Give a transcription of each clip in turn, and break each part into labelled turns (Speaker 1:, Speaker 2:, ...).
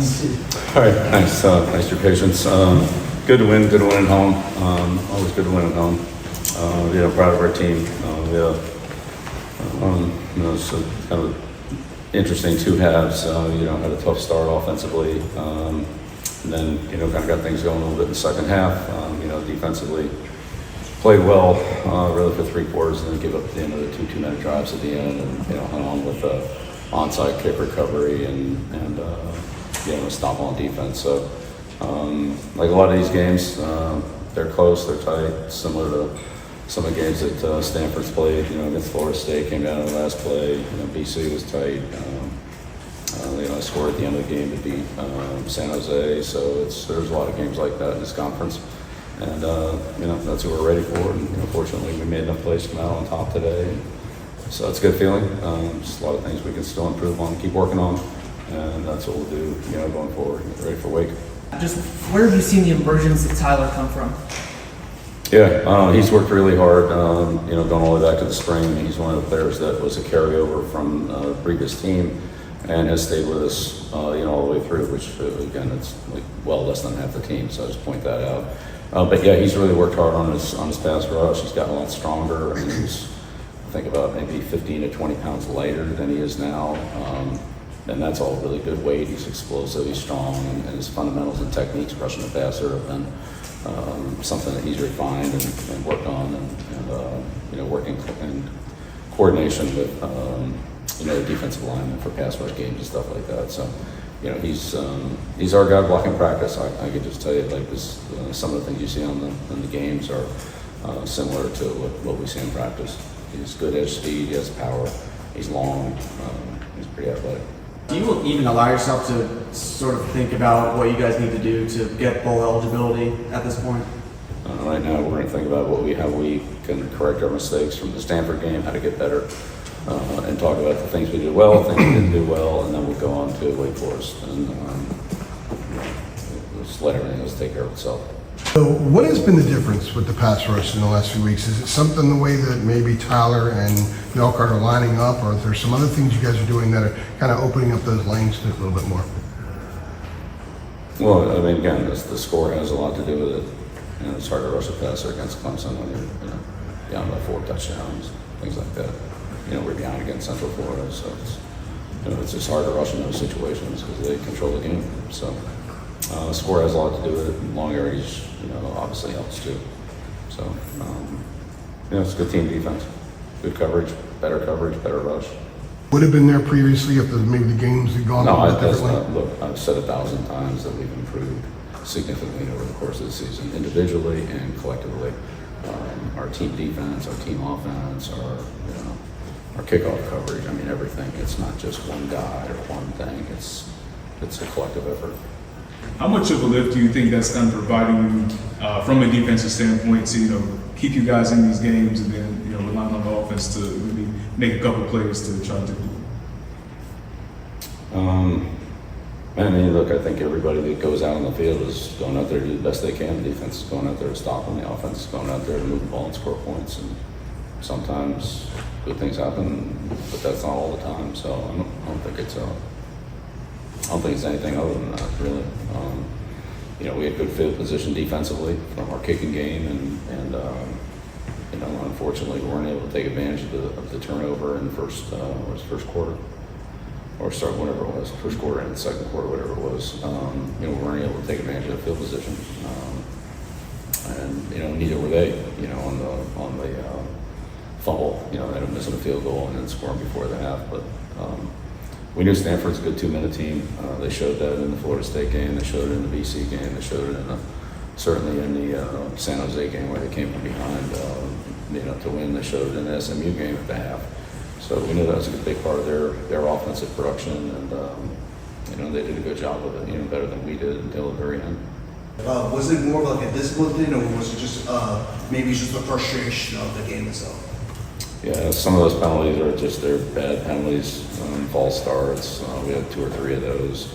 Speaker 1: All right, thanks. Thanks for your patience. Good to win at home. Always good to win at home. Proud of our team. It's kind of interesting two halves. Had a tough start offensively, and then kind of got things going a little bit in the second half. Defensively played well really for three quarters, and then give up at the end of the two-minute drives at the end, and hung on with the onside kick recovery and stop on defense. So like a lot of these games, they're close, they're tight, similar to some of the games that Stanford's played. Against Florida State, came down in the last play. BC was tight. I scored at the end of the game to beat San Jose. So there's a lot of games like that in this conference, and that's what we're ready for. And fortunately, we made enough plays to come out on top today. And so it's a good feeling. Just a lot of things we can still improve on, keep working on, and that's what we'll do. Going forward, ready for Wake.
Speaker 2: Just where have you seen the emergence of Tyler come from?
Speaker 1: Yeah, he's worked really hard, going all the way back to the spring. He's one of the players that was a carryover from the previous team and has stayed with us, all the way through, which, again, it's like well less than half the team, so I just point that out. But yeah, he's really worked hard on his pass rush. He's gotten a lot stronger, and he's, I think, about maybe 15 to 20 pounds lighter than he is now. And that's all really good weight. He's explosive, he's strong, and his fundamentals and techniques rushing the passer have been something that he's refined and worked on, and working in coordination with the defensive linemen for pass rush games and stuff like that. So he's our guy blocking practice. I could just tell you, like, this, some of the things you see in the games are similar to what we see in practice. He's good edge speed, he has power, he's long, he's pretty athletic.
Speaker 3: Do you even allow yourself to sort of think about what you guys need to do to get bowl eligibility at this point?
Speaker 1: Right now, we're going to think about how we can correct our mistakes from the Stanford game, how to get better, and talk about the things we did well, things we didn't do well, and then we'll go on to Wake Forest and just let everything else take care of itself.
Speaker 4: So what has been the difference with the pass rush in the last few weeks? Is it something the way that maybe Tyler and Melkart are lining up, or is there some other things you guys are doing that are kind of opening up those lanes a little bit more?
Speaker 1: Well, I mean, again, the score has a lot to do with it. It's hard to rush a passer against Clemson when you're down by 4 touchdowns, things like that. We're behind against Central Florida, so it's just hard to rush in those situations because they control the game. So the score has a lot to do with it. Long areas, obviously helps too. So it's a good team defense, good coverage, better rush.
Speaker 4: Would have been there previously if maybe the games had gone a bit differently?
Speaker 1: Look, I've said 1,000 times that we've improved significantly over the course of the season, individually and collectively. Our team defense, our team offense, our kickoff coverage. I mean, everything. It's not just one guy or one thing. It's a collective effort.
Speaker 5: How much of a lift do you think that's kind of providing you from a defensive standpoint to keep you guys in these games, and then relying on the offense to really make a couple plays to try to do?
Speaker 1: I mean, look, I think everybody that goes out on the field is going out there to do the best they can. The defense is going out there to stop them. The offense is going out there to move the ball and score points. And sometimes good things happen, but that's not all the time. So I don't think it's anything other than that, really. We had good field position defensively from our kicking game, and unfortunately, we weren't able to take advantage of the turnover in the first quarter. Or start whatever it was, first quarter and second quarter, whatever it was. We weren't able to take advantage of the field position, and neither were they. On the fumble, they ended up missing a field goal and then scoring before the half. But we knew Stanford's a good 2-minute team. They showed that in the Florida State game. They showed it in the BC game. They showed it certainly in the San Jose game where they came from behind, to win. They showed it in the SMU game at the half. So we knew that was a big part of their offensive production, and they did a good job of it, better than we did until the very end.
Speaker 6: Was it more of like a discipline thing, or was it just maybe just the frustration of the game itself?
Speaker 1: Yeah, some of those penalties are just they're bad penalties, false starts. We had 2 or 3 of those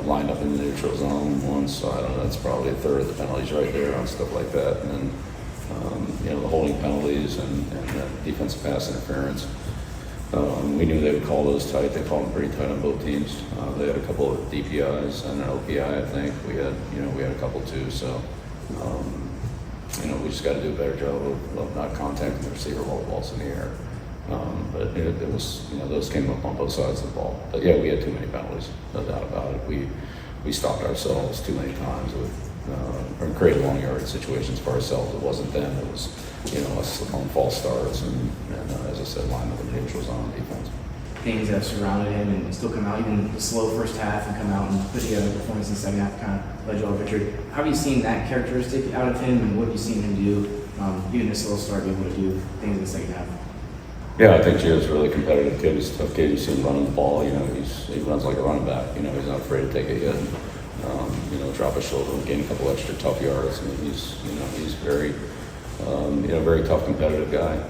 Speaker 1: lined up in the neutral zone once. So I don't know, that's probably a third of the penalties right there on stuff like that. And then the holding penalties and defensive pass interference. We knew they would call those tight. They called them pretty tight on both teams. They had a couple of DPIs and an OPI, I think. We had a couple too. So, we just got to do a better job of not contacting the receiver while the ball's in the air. But it was, those came up on both sides of the ball. But yeah, we had too many penalties, no doubt about it. We stopped ourselves too many times with and created long yard situations for ourselves. It wasn't them. It was, us on false starts and as I said, line up the neutrals on defense.
Speaker 7: Things that surrounded him and still come out, even the slow first half, and come out and put together a performance in the second half, kind of led you all to victory. How have you seen that characteristic out of him, and what have you seen him do, even this slow start, be able to do things in the second half?
Speaker 1: Yeah, I think Gio's a really competitive kid. He's a tough kid. You see him running the ball. He runs like a running back. He's not afraid to take a hit. Drop his shoulder and gain a couple extra tough yards. I mean, he's very, very tough, competitive guy.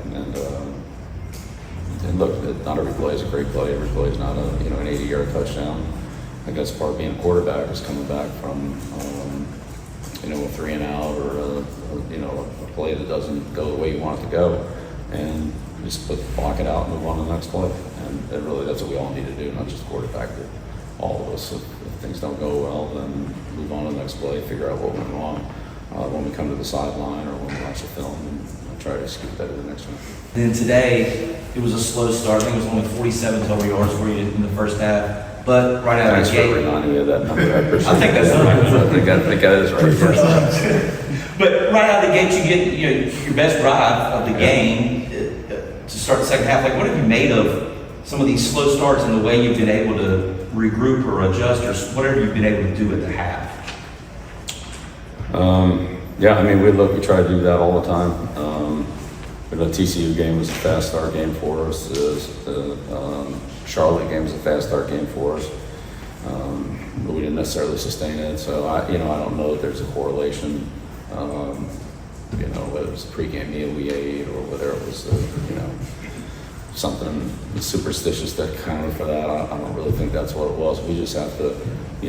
Speaker 1: And look, not every play is a great play. Every play is not an 80-yard touchdown. I think that's part of being a quarterback, is coming back from, a 3 and out or a play that doesn't go the way you want it to go, and just block it out and move on to the next play. And really, that's what we all need to do, not just quarterback, but all of us. If things don't go well, then move on to the next play, figure out what went wrong when we come to the sideline or when we watch the film, and try to execute that to the next one.
Speaker 8: Then today, it was a slow start. I think it was only 47 total yards for you in the first half. But right out of
Speaker 1: Thanks
Speaker 8: the
Speaker 1: for
Speaker 8: gate,
Speaker 1: reminding me of that number. I appreciate
Speaker 8: I think that's
Speaker 1: that.
Speaker 8: right.
Speaker 1: I think that is right. Yes.
Speaker 8: but right out of the gate, you get your best drive of the game to start the second half. Like, what have you made of some of these slow starts and the way you've been able to regroup or adjust, or whatever you've been able to do at the half?
Speaker 1: We try to do that all the time. The TCU game was a fast start game for us. The Charlotte game was a fast start game for us. But we didn't necessarily sustain it. So I don't know if there's a correlation. Whether it was a pregame meal we ate or whether it was, something superstitious that counted for that. I don't really think that's what it was. We just have to,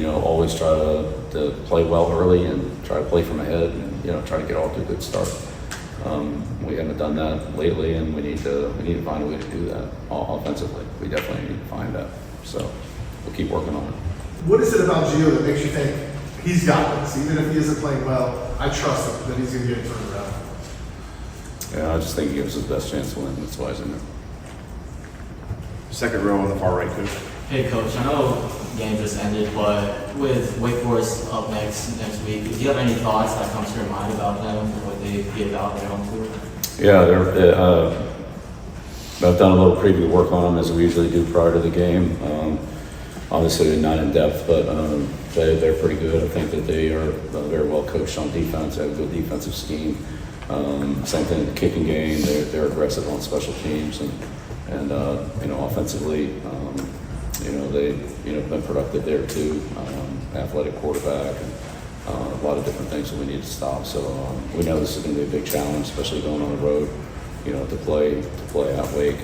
Speaker 1: always try to play well early and try to play from ahead and, try to get off to a good start. We haven't done that lately, and we need to find a way to do that offensively. We definitely need to find that. So we'll keep working on it.
Speaker 9: What is it about Gio that makes you think he's got this? Even if he isn't playing well, I trust him that he's going to get it turned around.
Speaker 1: Yeah, I just think he gives us the best chance to win. That's why he's in there.
Speaker 10: Second row on the far right, coach.
Speaker 11: Hey, Coach. I know the game just ended, but with Wake Forest up next week, do you have any thoughts that come to your mind about them and what they give out their home field?
Speaker 1: Yeah, I've done a little preview work on them as we usually do prior to the game. Obviously, not in depth, but they're pretty good. I think that they are very well coached on defense. They have a good defensive scheme. Same thing in the kicking game. They're aggressive on special teams and offensively, they've been productive there too. Athletic quarterback and a lot of different things that we need to stop. So we know this is going to be a big challenge, especially going on the road, to play at Wake.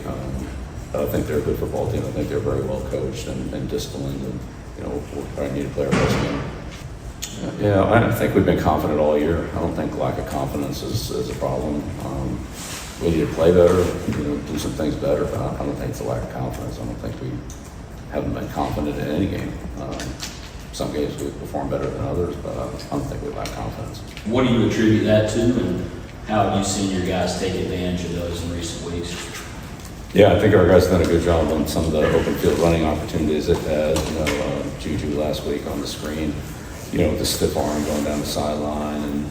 Speaker 1: I think they're a good football team. I think they're very well coached and disciplined, and we'll probably need to play our best game. Yeah, I think we've been confident all year. I don't think lack of confidence is a problem. We need to play better, do some things better, but I don't think it's a lack of confidence. I don't think we haven't been confident in any game. Some games we perform better than others, but I don't think we lack confidence.
Speaker 12: What do you attribute that to, and how have you seen your guys take advantage of those in recent weeks?
Speaker 1: Yeah, I think our guys have done a good job on some of the open field running opportunities they've had. Juju last week on the screen, with the stiff arm going down the sideline, and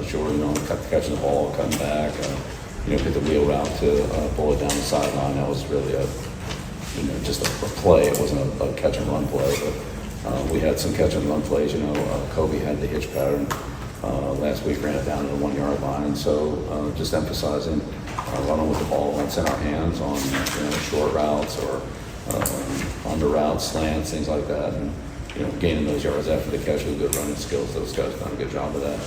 Speaker 1: Jordan catching the ball, cutting back, hit the wheel route to pull it down the sideline. That was really just a play. It wasn't a catch and run play, but we had some catch and run plays. Kobe had the hitch pattern last week, ran it down to the 1 yard line. So just emphasizing running with the ball once in our hands on short routes or under routes, slants, things like that, and gaining those yards after the catch with good running skills. Those guys have done a good job of that.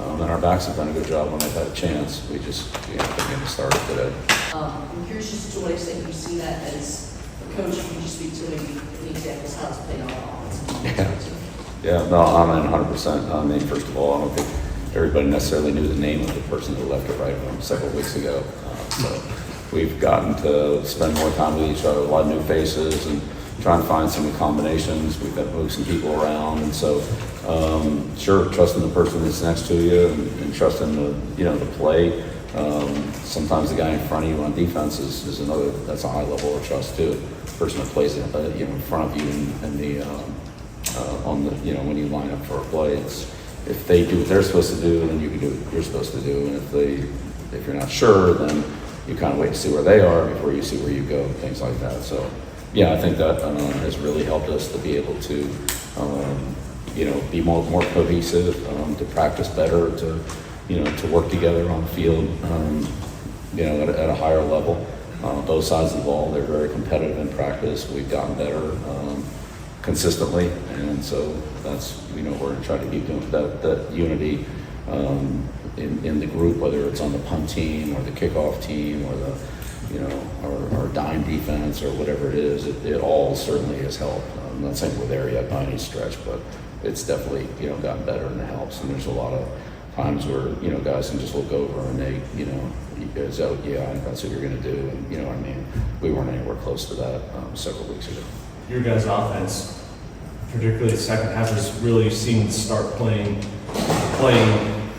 Speaker 1: And our backs have done a good job when they've had a chance. We just didn't start it today.
Speaker 13: I'm curious just to what extent you see that as a coach. Can you just speak to any examples how it's played on offense?
Speaker 1: Yeah, no, I'm in 100%. I mean, first of all, I don't think everybody necessarily knew the name of the person who left or right from several weeks ago. So we've gotten to spend more time with each other, a lot of new faces, and try and find some combinations. We've got to move some people around, and so sure, trusting the person that's next to you and trusting the play. Sometimes the guy in front of you on defense is another. That's a high level of trust too. The person that plays in front of you and the on the when you line up for a play, if they do what they're supposed to do, then you can do what you're supposed to do, and if you're not sure, then you kind of wait to see where they are before you see where you go, things like that. So yeah, I think that has really helped us to be able to be more cohesive, to practice better, to work together on the field, at a higher level. Both sides of the ball, they're very competitive in practice. We've gotten better consistently, and so that's we're going to try to keep doing that unity in the group, whether it's on the punt team or the kickoff team or the our dime defense or whatever it is. It all certainly has helped. I'm not saying we're there yet by any stretch, but it's definitely gotten better and it helps. And there's a lot of times where guys can just look over and they you guys out, yeah, I think that's what you're going to do, and what I mean. We weren't anywhere close to that several weeks ago.
Speaker 10: Your guys' offense, particularly the second half, has really seen start playing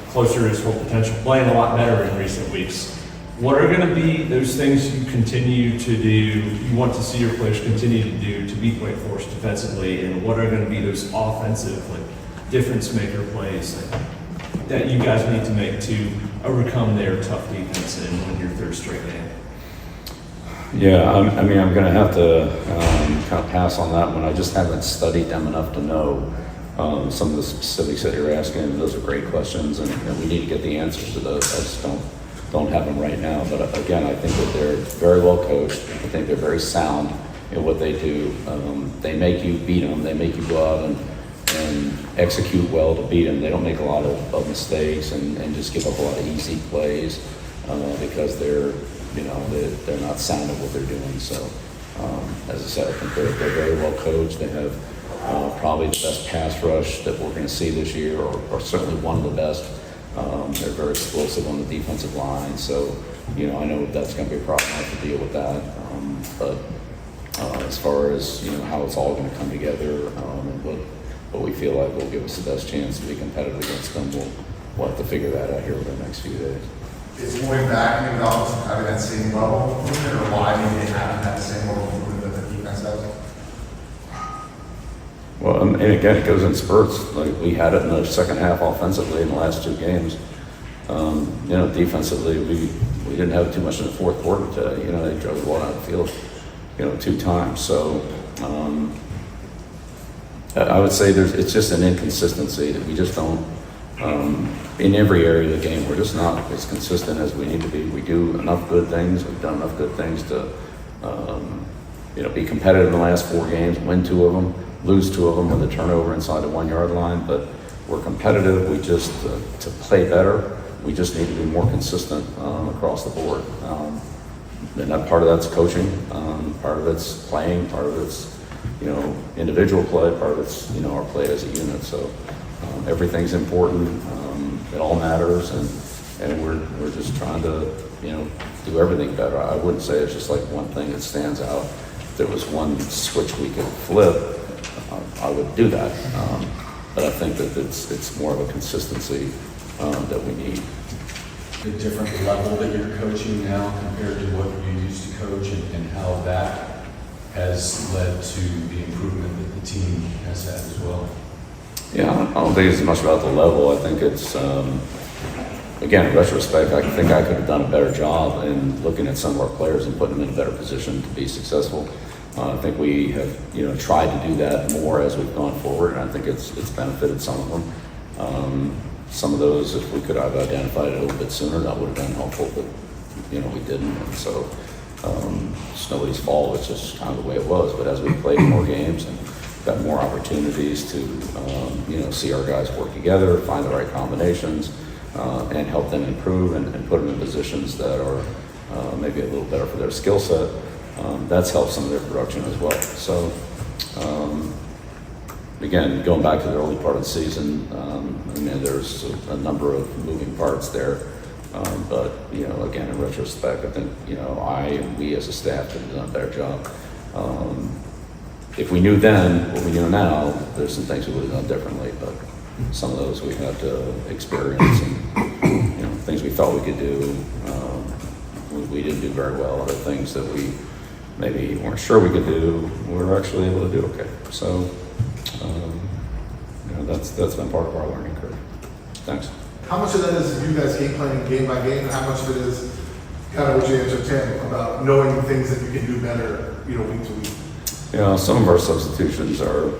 Speaker 10: closer to its full potential, playing a lot better in recent weeks. What are going to be those things you continue to do, you want to see your players continue to do to beat Wake Forest defensively, and what are going to be those offensive, difference maker plays that you guys need to make to overcome their tough defense and win your third straight game?
Speaker 1: Yeah, I mean, I'm going to have to kind of pass on that one. I just haven't studied them enough to know some of the specifics that you're asking. Those are great questions, and we need to get the answers to those. I just don't have them right now. But again, I think that they're very well coached. I think they're very sound in what they do. They make you beat them. They make you go out and execute well to beat them. They don't make a lot of mistakes and just give up a lot of easy plays because they're not sound at what they're doing. So, as I said, I think they're very well coached. They have probably the best pass rush that we're going to see this year, or certainly one of the best. They're very explosive on the defensive line. So, I know that's going to be a problem. I have to deal with that. But as far as how it's all going to come together and what we feel like will give us the best chance to be competitive against them, we'll have to figure that out here over the next few days.
Speaker 9: Is going back maybe the offense having that same level of movement, or why maybe they haven't had the same level of movement that the defense has?
Speaker 1: Well, and again, it goes in spurts. Like we had it in the second half offensively in the last two games. Defensively, we didn't have too much in the fourth quarter today. They drove the ball out of the field, 2 times. So I would say it's just an inconsistency that we just don't. In every area of the game, we're just not as consistent as we need to be. We do enough good things. We've done enough good things to, be competitive in the last 4 games, win 2 of them, lose 2 of them with a turnover inside the 1-yard line. But we're competitive. We just, to play better, we just need to be more consistent across the board. And that part of that's coaching, part of it's playing, part of it's, individual play, part of it's, our play as a unit. So everything's important. It all matters, and we're just trying to do everything better. I wouldn't say it's just like one thing that stands out. If there was one switch we could flip, I would do that. But I think that it's more of a consistency that we need.
Speaker 14: The different level that you're coaching now compared to what you used to coach, and how that has led to the improvement that the team has had as well.
Speaker 1: Yeah, I don't think it's as much about the level. I think it's, again, in retrospect, I think I could have done a better job in looking at some of our players and putting them in a better position to be successful. I think we have, tried to do that more as we've gone forward, and I think it's benefited some of them. Some of those, if we could have identified it a little bit sooner, that would have been helpful, but, we didn't. And so it's nobody's fault. It's just kind of the way it was. But as we played more games and got more opportunities to, see our guys work together, find the right combinations, and help them improve and put them in positions that are maybe a little better for their skill set. That's helped some of their production as well. So, again, going back to the early part of the season, there's a number of moving parts there. But, you know, again, in retrospect, I think, you know, we as a staff could have done a better job. If we knew then what we know now, there's some things we would have done differently, but some of those we had to experience, and, you know, things we thought we could do, we didn't do very well. Other things that we maybe weren't sure we could do, we were actually able to do okay. So, you know, that's been part of our learning curve. Thanks.
Speaker 9: How much of that is you guys game planning game by game, and how much of it is kind of what you answered Tim about knowing things that you can do better, you know, week to week?
Speaker 1: You know, some of our substitutions are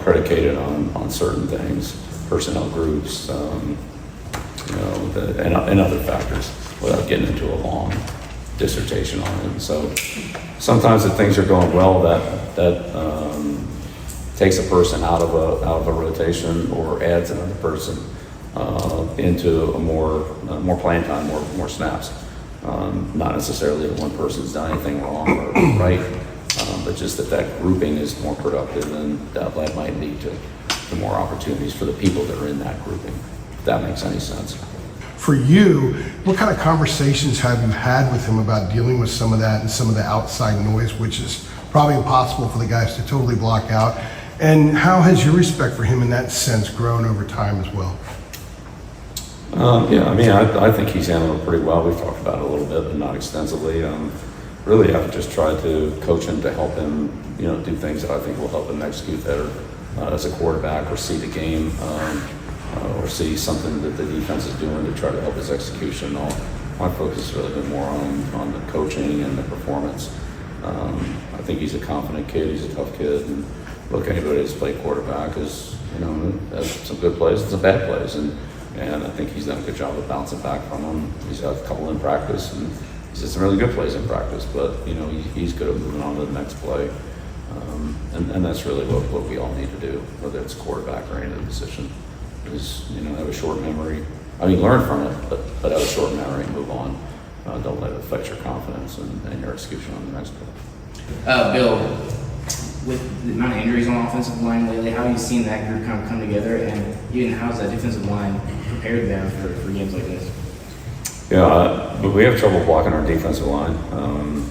Speaker 1: predicated on certain things, personnel groups, you know, and other factors, without getting into a long dissertation on it. And so sometimes if things are going well, that takes a person out of a rotation or adds another person into a more playing time, more snaps. Not necessarily that one person's done anything wrong or right, but just that grouping is more productive, and that might lead to more opportunities for the people that are in that grouping, if that makes any sense.
Speaker 4: For you, what kind of conversations have you had with him about dealing with some of that and some of the outside noise, which is probably impossible for the guys to totally block out? And how has your respect for him in that sense grown over time as well?
Speaker 1: Yeah, I mean, I think he's handled it pretty well. We've talked about it a little bit, but not extensively. Really, I've just tried to coach him to help him, you know, do things that I think will help him execute better as a quarterback, or see the game, or see something that the defense is doing to try to help his execution. My focus has really been more on the coaching and the performance. I think he's a confident kid. He's a tough kid. And look, anybody that's played quarterback is, you know, has some good plays and some bad plays. And I think he's done a good job of bouncing back from them. He's had a couple in practice, and he's had some really good plays in practice. But, you know, he's good at moving on to the next play. And that's really what we all need to do, whether it's quarterback or any other position, is, you know, have a short memory. I mean, learn from it, but have a short memory and move on. Don't let it affect your confidence and your execution on the next play.
Speaker 7: Bill, with the amount of injuries on the offensive line lately, how have you seen that group kind of come together, and even how's that defensive line prepared them for games like this?
Speaker 1: Yeah, but we have trouble blocking our defensive line.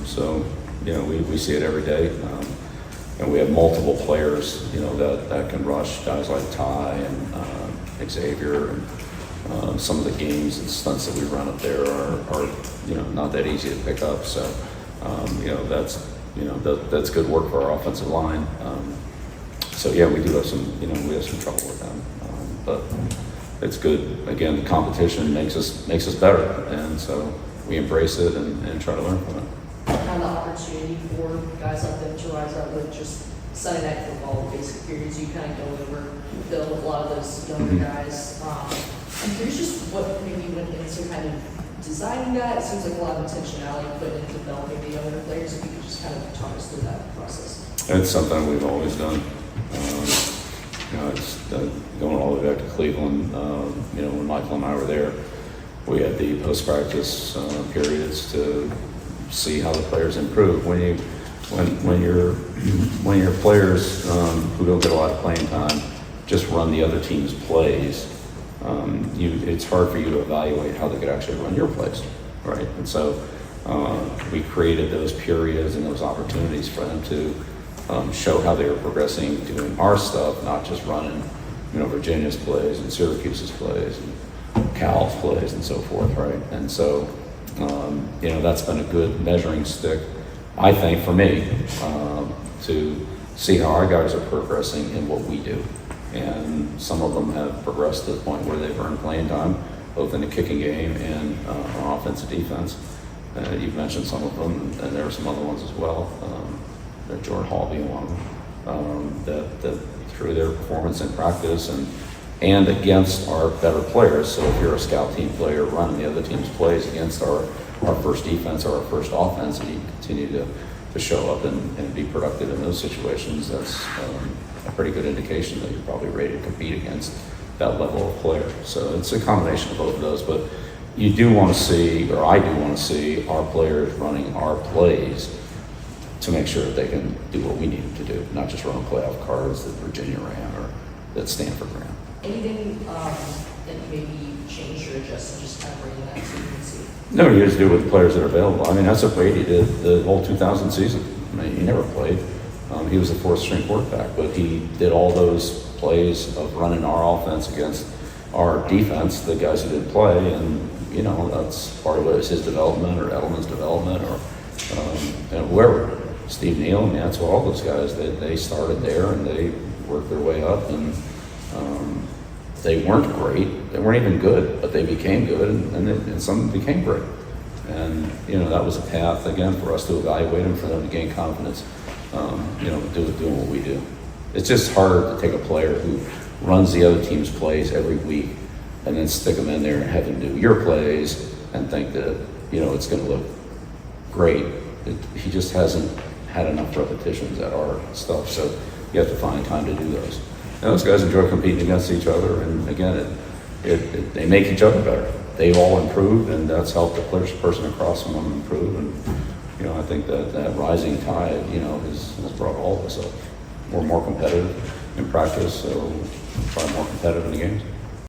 Speaker 1: So, you know, we see it every day. And we have multiple players, you know, that can rush, guys like Ty and Xavier. And some of the games and stunts that we run up there are you know, not that easy to pick up. So, you know, that's good work for our offensive line. So yeah, we do have some trouble with them. But it's good. Again, the competition makes us better, and so we embrace it and try to learn from it.
Speaker 13: Kind of opportunity for guys like them to rise up with just Sunday night football, basic periods. You kind of go over, Bill, with a lot of those younger guys. I'm curious just what maybe went into kind of designing that. It seems like a lot of intentionality put into developing the younger players. If you could just kind of talk us through that process.
Speaker 1: It's something we've always done. You know, it's going all the way back to Cleveland. You know, when Michael and I were there, we had the post-practice periods to see how the players improve. When your players who don't get a lot of playing time just run the other team's plays, it's hard for you to evaluate how they could actually run your plays, right? And so we created those periods and those opportunities for them to show how they were progressing, doing our stuff, not just running, you know, Virginia's plays and Syracuse's plays and Cal's plays and so forth, right? And so, you know, that's been a good measuring stick, I think, for me, to see how our guys are progressing in what we do. And some of them have progressed to the point where they've earned playing time, both in the kicking game and on offensive defense. You've mentioned some of them, and there are some other ones as well. Jordan Hall being one of them, that through their performance in practice and against our better players. So if you're a scout team player running the other team's plays against our first defense or our first offense, and you continue to show up and be productive in those situations, that's a pretty good indication that you're probably ready to compete against that level of player. So it's a combination of both of those, but you do want to see, or I do want to see, our players running our plays to make sure that they can do what we need them to do, not just run playoff cards that Virginia ran or that Stanford ran.
Speaker 13: Anything that maybe you changed or adjusted, just kind of bringing that to UNC?
Speaker 1: No, you just do it with the players that are available. I mean, that's what Brady did the whole 2000 season. I mean, he never played. He was a fourth string quarterback, but he did all those plays of running our offense against our defense, the guys who didn't play, and you know, that's part of it is his development or Edelman's development or and whoever. Steve Neal, I mean, that's what all those guys, they started there and they worked their way up, and they weren't great, they weren't even good, but they became good, and some became great. And, you know, that was a path, again, for us to evaluate them, for them to gain confidence, you know, doing what we do. It's just hard to take a player who runs the other team's plays every week and then stick them in there and have them do your plays and think that, you know, it's going to look great. He just hasn't had enough repetitions at our stuff, so you have to find time to do those. And those guys enjoy competing against each other, and again, they make each other better. They've all improved, and that's helped the person across from them improve. And you know, I think that rising tide, you know, has brought all of us up. We're more competitive in practice, so probably more competitive in the games.